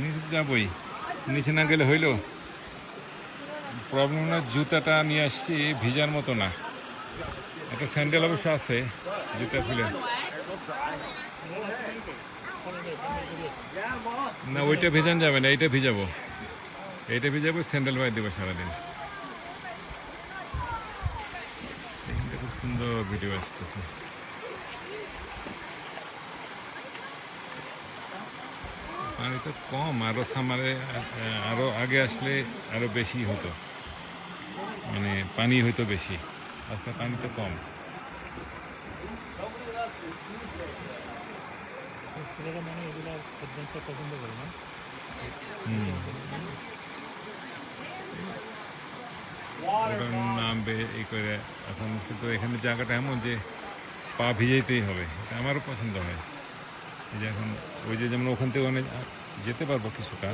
নিচে যাবই, নিচে না গেলে হইল। প্রবলেম না, জুতাটা নিয়ে আসছি ভিজার মতো না, একটা স্যান্ডেল অবশ্য আছে, জুতা খুলে না, ওইটা ভেজান যাবে না, এইটা ভিজাবো, এইটা ভিজাবো, স্যান্ডেল বাইর দেবো সারাদিন। এখানটা খুব সুন্দর ভিডিও আসতেছে। পানি তো কম, আরও সামারে আরও আগে আসলে আরও বেশি হতো, মানে পানি হইতো বেশি, আজকে পানি তো কম। মানে এগুলো অ্যাডভেঞ্চার পছন্দ করে না। ওটা নামবে এই করে এখন, কিন্তু এখানে জায়গাটা এমন যে পা ভিজাইতেই হবে, এটা আমারও পছন্দ হয়। এই যে এখন ওই যে যেমন ওখান থেকে অনেক যেতে পারবো কিছুটা,